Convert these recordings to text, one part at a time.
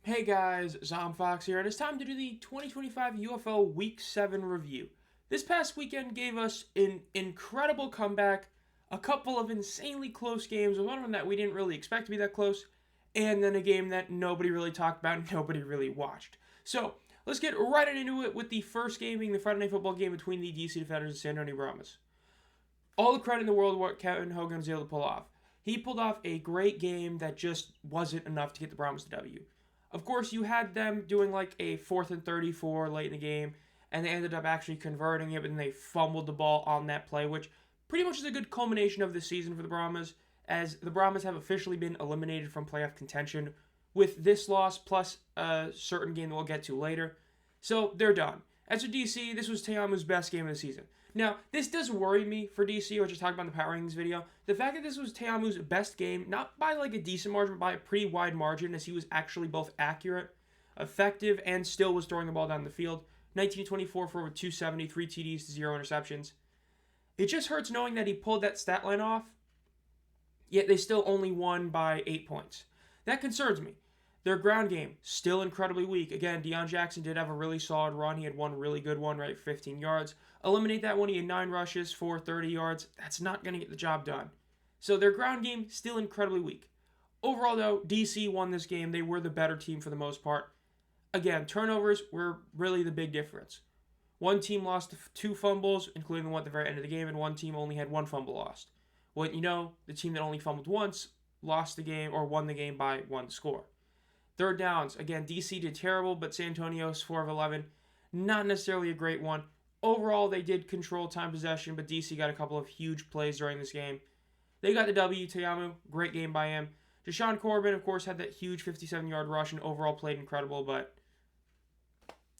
Hey guys, Zomfox here, and it's time to do the 2025 UFL Week 7 review. This past weekend gave us an incredible comeback, a couple of insanely close games, one of them that we didn't really expect to be that close, and then a game that nobody really talked about and nobody really watched. So, let's get right into it with the first game being the Friday Night Football game between the DC Defenders and San Antonio Brahmas. All the credit in the world what Kevin Hogan was able to pull off. He pulled off a great game that just wasn't enough to get the Brahmas the W. Of course, you had them doing like a 4th and 34 late in the game, and they ended up actually converting it, but then they fumbled the ball on that play, which pretty much is a good culmination of the season for the Brahmas, as the Brahmas have officially been eliminated from playoff contention with this loss plus a certain game that we'll get to later. So they're done. As for DC, this was Teamu's best game of the season. Now, this does worry me for DC, which I talked about in the Power Rankings video. The fact that this was Teamu's best game, not by like a decent margin, but by a pretty wide margin, as he was actually both accurate, effective, and still was throwing the ball down the field. 1924 for over 270, 3 TDs to 0 interceptions. It just hurts knowing that he pulled that stat line off, yet they still only won by 8 points. That concerns me. Their ground game, still incredibly weak. Again, Deion Jackson did have a really solid run. He had one really good one, right, 15 yards. Eliminate that one, he had 9 rushes for 30 yards. That's not going to get the job done. So their ground game, still incredibly weak. Overall, though, DC won this game. They were the better team for the most part. Again, turnovers were really the big difference. One team lost 2 fumbles, including the one at the very end of the game, and one team only had 1 fumble lost. Well, you know, the team that only fumbled once lost the game or won the game by 1 score. Third downs, again, DC did terrible, but San Antonio's 4 of 11, not necessarily a great one. Overall, they did control time possession, but DC got a couple of huge plays during this game. They got the W. Teamu, great game by him. Deshaun Corbin, of course, had that huge 57-yard rush and overall played incredible, but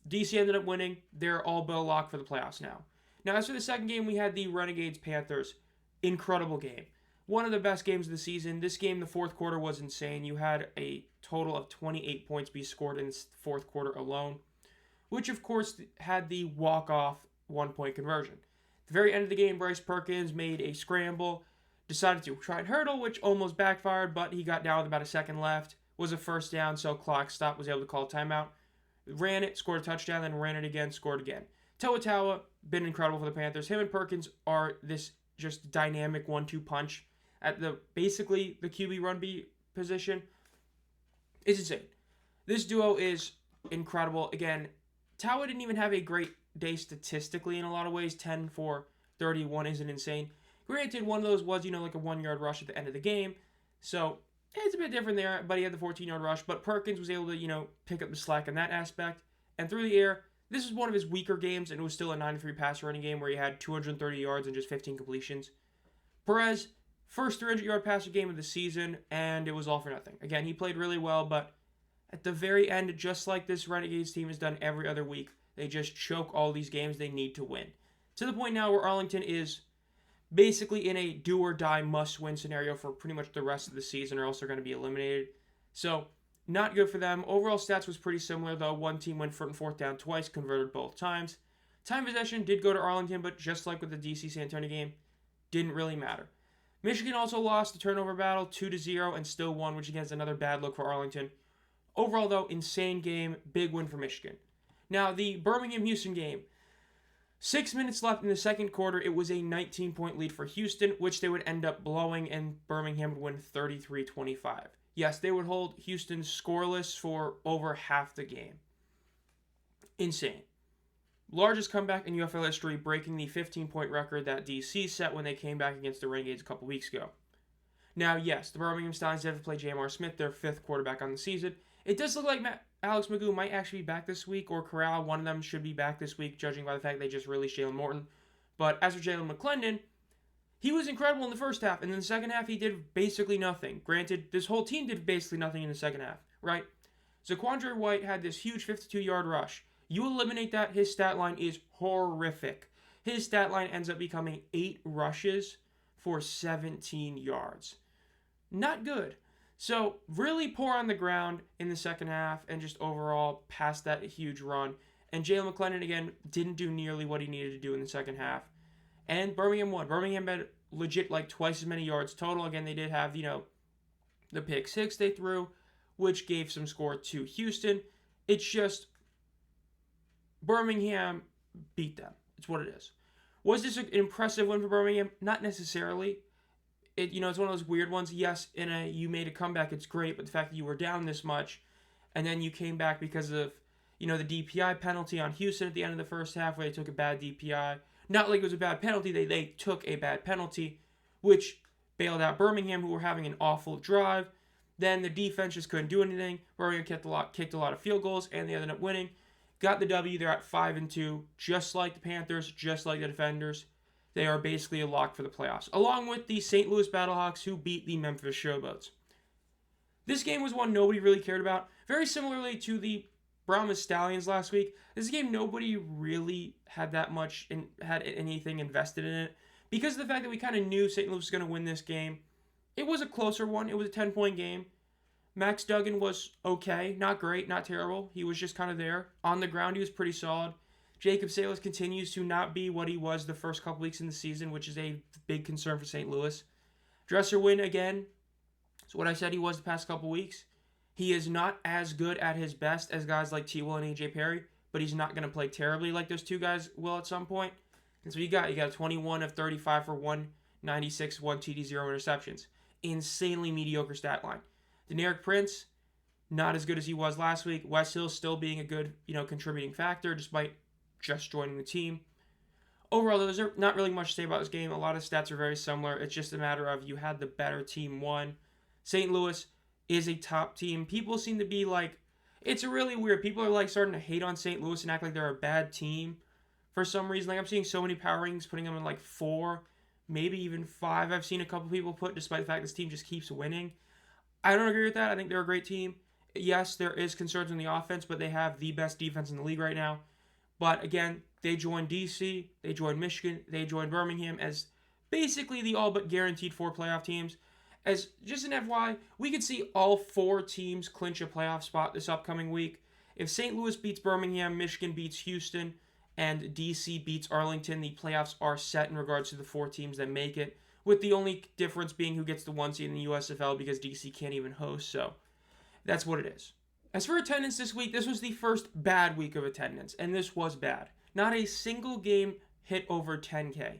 DC ended up winning. They're all but a lock for the playoffs now. Now, as for the second game, we had the Renegades-Panthers. Incredible game. One of the best games of the season. This game, the fourth quarter, was insane. You had a total of 28 points be scored in the fourth quarter alone, which, of course, had the walk-off one-point conversion. At the very end of the game, Bryce Perkins made a scramble, decided to try and hurdle, which almost backfired, but he got down with about a second left. Was a first down, so clock stopped, was able to call a timeout. Ran it, scored a touchdown, then ran it again, scored again. Tawa, been incredible for the Panthers. Him and Perkins are this just dynamic 1-2 punch at basically the QB run B position. It's insane. This duo is incredible. Again, Tawa didn't even have a great day statistically in a lot of ways. 10 for 31 isn't insane. Granted, one of those was, like a 1-yard rush at the end of the game. So it's a bit different there, but he had the 14-yard rush. But Perkins was able to, pick up the slack in that aspect. And through the air, this was one of his weaker games, and it was still a 93 passer running game where he had 230 yards and just 15 completions. Perez, first 300-yard passer game of the season, and it was all for nothing. Again, he played really well, but at the very end, just like this Renegades team has done every other week, they just choke all these games they need to win. To the point now where Arlington is basically in a do-or-die must-win scenario for pretty much the rest of the season, or else they're going to be eliminated. So, not good for them. Overall stats was pretty similar, though. One team went for fourth down twice, converted both times. Time possession did go to Arlington, but just like with the DC San Antonio game, didn't really matter. Michigan also lost the turnover battle 2-0 and still won, which again is another bad look for Arlington. Overall, though, insane game, big win for Michigan. Now, the Birmingham-Houston game. 6 minutes left in the second quarter. It was a 19-point lead for Houston, which they would end up blowing, and Birmingham would win 33-25. Yes, they would hold Houston scoreless for over half the game. Insane. Largest comeback in UFL history, breaking the 15-point record that DC set when they came back against the Renegades a couple weeks ago. Now, yes, the Birmingham Stallions have to play J.M.R. Smith, their 5th quarterback on the season. It does look like Alex Magoo might actually be back this week, or Corral, one of them should be back this week, judging by the fact they just released Jalen Morton. But as for Jalen McClendon, he was incredible in the first half, and in the second half he did basically nothing. Granted, this whole team did basically nothing in the second half, right? Zaquandre White had this huge 52-yard rush. You eliminate that, his stat line is horrific. His stat line ends up becoming 8 rushes for 17 yards. Not good. So, really poor on the ground in the second half and just overall past that huge run. And Jalen McClendon, again, didn't do nearly what he needed to do in the second half. And Birmingham won. Birmingham had legit like twice as many yards total. Again, they did have, the pick 6 they threw, which gave some score to Houston. It's just Birmingham beat them. It's what it is. Was this an impressive win for Birmingham? Not necessarily. It's one of those weird ones. Yes, you made a comeback, it's great, but the fact that you were down this much, and then you came back because of, the DPI penalty on Houston at the end of the first half where they took a bad DPI. Not like it was a bad penalty, they took a bad penalty, which bailed out Birmingham, who were having an awful drive. Then the defense just couldn't do anything. Birmingham kicked a lot of field goals, and they ended up winning. Got the W. They're at 5-2, just like the Panthers, just like the Defenders. They are basically a lock for the playoffs, along with the St. Louis Battlehawks, who beat the Memphis Showboats. This game was one nobody really cared about. Very similarly to the Brahmas Stallions last week, this game nobody really had that much had anything invested in it. Because of the fact that we kind of knew St. Louis was going to win this game, it was a closer one. It was a 10-point game. Max Duggan was okay. Not great, not terrible. He was just kind of there. On the ground, he was pretty solid. Jacob Salas continues to not be what he was the first couple weeks in the season, which is a big concern for St. Louis. Dresser win again. It's what I said he was the past couple weeks. He is not as good at his best as guys like T. Will and A.J. Perry, but he's not going to play terribly like those two guys will at some point. And so you got 21 of 35 for 196, 1 TD, 0 interceptions. Insanely mediocre stat line. Deneric Prince, not as good as he was last week. Wes Hill still being a good, contributing factor despite just joining the team. Overall, there's not really much to say about this game. A lot of stats are very similar. It's just a matter of you had the better team won. St. Louis is a top team. People seem to be like, it's really weird. People are like starting to hate on St. Louis and act like they're a bad team for some reason. Like I'm seeing so many power rankings putting them in like 4, maybe even 5. I've seen a couple people put, despite the fact this team just keeps winning. I don't agree with that. I think they're a great team. Yes, there is concerns on the offense, but they have the best defense in the league right now. But again, they joined DC, they joined Michigan, they joined Birmingham as basically the all but guaranteed 4 playoff teams. As just an FYI, we could see all 4 teams clinch a playoff spot this upcoming week. If St. Louis beats Birmingham, Michigan beats Houston, and DC beats Arlington, the playoffs are set in regards to the 4 teams that make it, with the only difference being who gets the 1 seed in the USFL because DC can't even host, so that's what it is. As for attendance this week, this was the first bad week of attendance, and this was bad. Not a single game hit over 10K.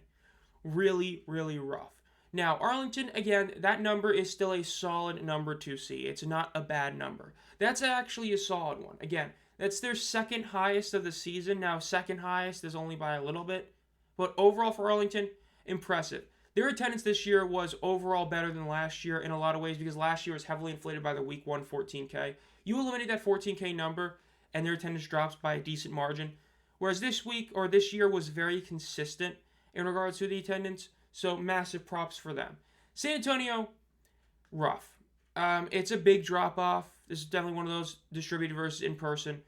Really, really rough. Now, Arlington, again, that number is still a solid number to see. It's not a bad number. That's actually a solid one. Again, that's their second highest of the season. Now, second highest is only by a little bit. But overall for Arlington, impressive. Their attendance this year was overall better than last year in a lot of ways because last year was heavily inflated by the week 1 14K. You eliminate that 14K number and their attendance drops by a decent margin. Whereas this year was very consistent in regards to the attendance. So massive props for them. San Antonio, rough. It's a big drop-off. This is definitely one of those distributed versus in-person.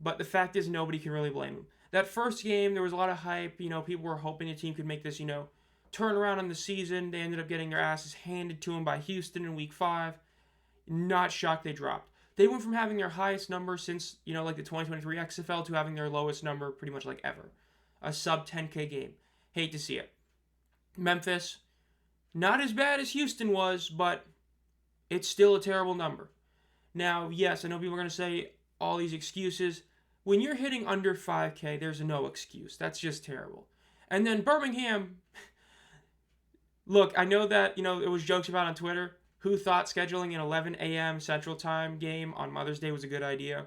But the fact is nobody can really blame them. That first game, there was a lot of hype. People were hoping the team could make this, turn around on the season. They ended up getting their asses handed to them by Houston in week 5. Not shocked they dropped. They went from having their highest number since, like the 2023 XFL to having their lowest number pretty much like ever. A sub 10K game. Hate to see it. Memphis, not as bad as Houston was, but it's still a terrible number. Now, yes, I know people are going to say all these excuses. When you're hitting under 5K, there's no excuse. That's just terrible. And then Birmingham, look, I know that, it was jokes about on Twitter. Who thought scheduling an 11 a.m. Central Time game on Mother's Day was a good idea?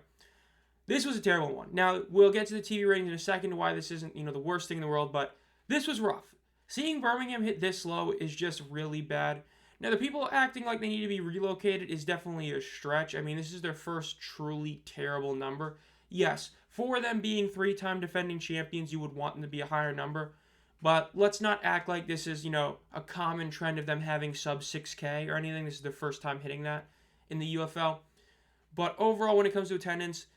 This was a terrible one. Now, we'll get to the TV ratings in a second, why this isn't, the worst thing in the world, but this was rough. Seeing Birmingham hit this low is just really bad. Now, the people acting like they need to be relocated is definitely a stretch. I mean, this is their first truly terrible number. Yes, for them being 3-time defending champions, you would want them to be a higher number. But let's not act like this is, a common trend of them having sub 6K or anything. This is their first time hitting that in the UFL. But overall, when it comes to attendance,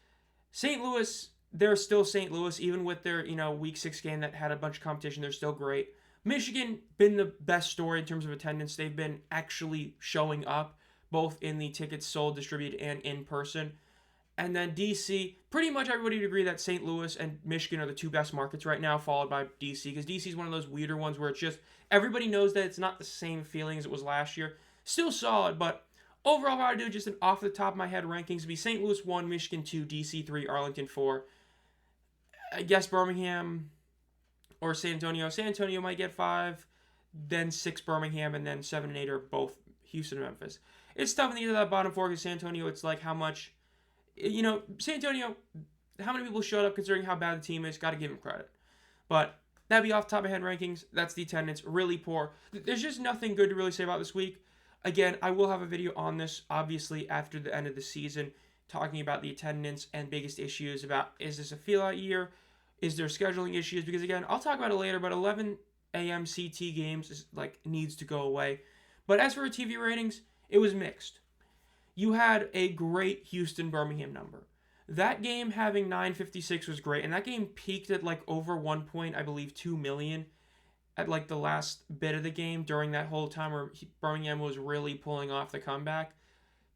St. Louis, they're still St. Louis. Even with their, week 6 game that had a bunch of competition, they're still great. Michigan, been the best story in terms of attendance. They've been actually showing up, both in the tickets sold, distributed, and in person. And then DC, pretty much everybody would agree that St. Louis and Michigan are the 2 best markets right now, followed by DC, because DC is one of those weirder ones where it's just, everybody knows that it's not the same feeling as it was last year. Still solid, but Overall, if I were to do just an off the top of my head rankings, would be St. Louis 1, Michigan 2, DC 3, Arlington 4. I guess Birmingham or San Antonio. San Antonio might get 5, then 6 Birmingham, and then 7 and 8 are both Houston and Memphis. It's tough in either that bottom 4 because San Antonio, it's like how much, San Antonio, how many people showed up considering how bad the team is. Got to give them credit. But that'd be off the top of my head rankings. That's the attendance. Really poor. There's just nothing good to really say about this week. Again, I will have a video on this, obviously, after the end of the season, talking about the attendance and biggest issues about, is this a feel-out year? Is there scheduling issues? Because, again, I'll talk about it later, but 11 a.m. CT games is, needs to go away. But as for TV ratings, it was mixed. You had a great Houston-Birmingham number. That game having 956 was great, and that game peaked at, over 2 million at the last bit of the game during that whole time where Birmingham was really pulling off the comeback.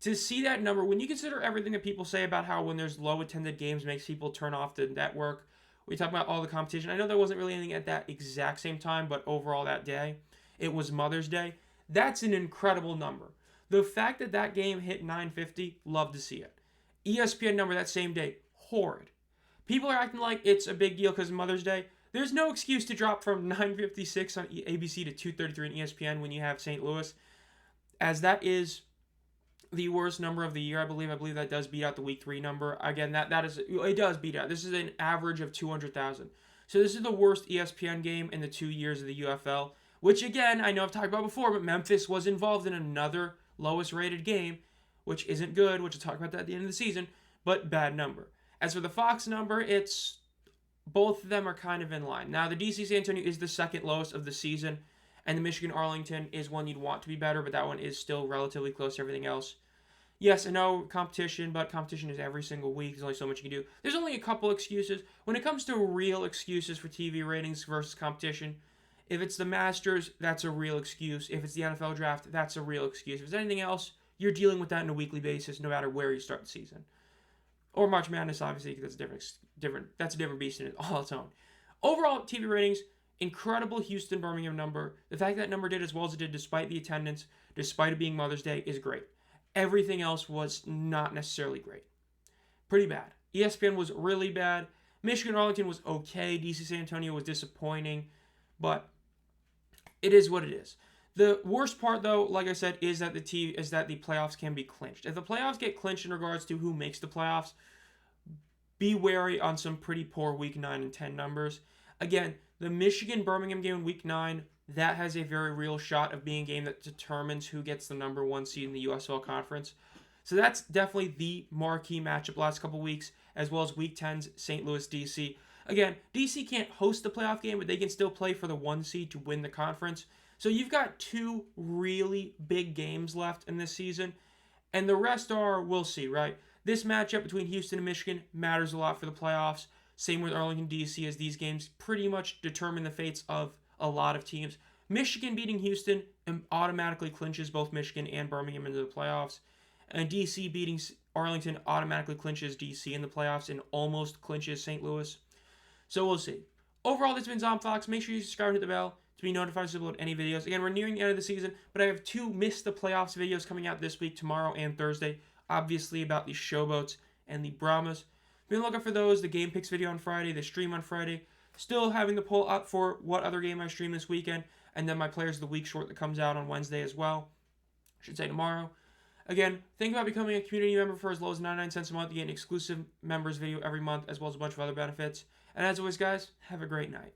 To see that number, when you consider everything that people say about how when there's low attended games makes people turn off the network, we talk about all the competition. I know there wasn't really anything at that exact same time, but overall that day, it was Mother's Day. That's an incredible number. The fact that that game hit 950, love to see it. ESPN number that same day, horrid. People are acting like it's a big deal because of Mother's Day. There's no excuse to drop from 956 on ABC to 233 on ESPN when you have St. Louis, as that is the worst number of the year, I believe. I believe that does beat out the Week 3 number. Again, it does beat out. This is an average of 200,000. So this is the worst ESPN game in the 2 years of the UFL, which, again, I know I've talked about before, but Memphis was involved in another lowest rated game, which isn't good, which I'll talk about that at the end of the season, but bad number. As for the Fox number, it's both of them are kind of in line. Now, the DC San Antonio is the second lowest of the season, and the Michigan Arlington is one you'd want to be better, but that one is still relatively close to everything else. Yes, I know competition, but competition is every single week. There's only so much you can do. There's only a couple excuses. When it comes to real excuses for TV ratings versus competition, if it's the Masters, that's a real excuse. If it's the NFL Draft, that's a real excuse. If it's anything else, you're dealing with that on a weekly basis, no matter where you start the season. Or March Madness, obviously, because that's that's a different beast in all its own. Overall, TV ratings, incredible Houston-Birmingham number. The fact that number did as well as it did despite the attendance, despite it being Mother's Day, is great. Everything else was not necessarily great. Pretty bad. ESPN was really bad. Michigan-Arlington was okay. DC San Antonio was disappointing. But it is what it is. The worst part, though, like I said, is that the playoffs can be clinched. If the playoffs get clinched in regards to who makes the playoffs, be wary on some pretty poor Week 9 and 10 numbers. Again, the Michigan-Birmingham game in Week 9, that has a very real shot of being a game that determines who gets the number 1 seed in the USL Conference. So that's definitely the marquee matchup last couple weeks, as well as Week 10's St. Louis DC. Again, DC can't host the playoff game, but they can still play for the 1 seed to win the conference. So you've got 2 really big games left in this season, and the rest are, we'll see, right? This matchup between Houston and Michigan matters a lot for the playoffs. Same with Arlington, DC, as these games pretty much determine the fates of a lot of teams. Michigan beating Houston automatically clinches both Michigan and Birmingham into the playoffs, and DC beating Arlington automatically clinches DC in the playoffs and almost clinches St. Louis. So we'll see. Overall, this has been ZomFox. Make sure you subscribe and hit the bell to be notified as I upload any videos. Again, we're nearing the end of the season, but I have 2 Miss the Playoffs videos coming out this week, tomorrow and Thursday, obviously about the Showboats and the Brahmas. Be on the lookout for those, the Game Picks video on Friday, the stream on Friday. Still having the poll up for what other game I stream this weekend, and then my Players of the Week short that comes out on Wednesday as well. I should say tomorrow. Again, think about becoming a community member for as low as 99 cents a month. You get an exclusive members video every month, as well as a bunch of other benefits. And as always, guys, have a great night.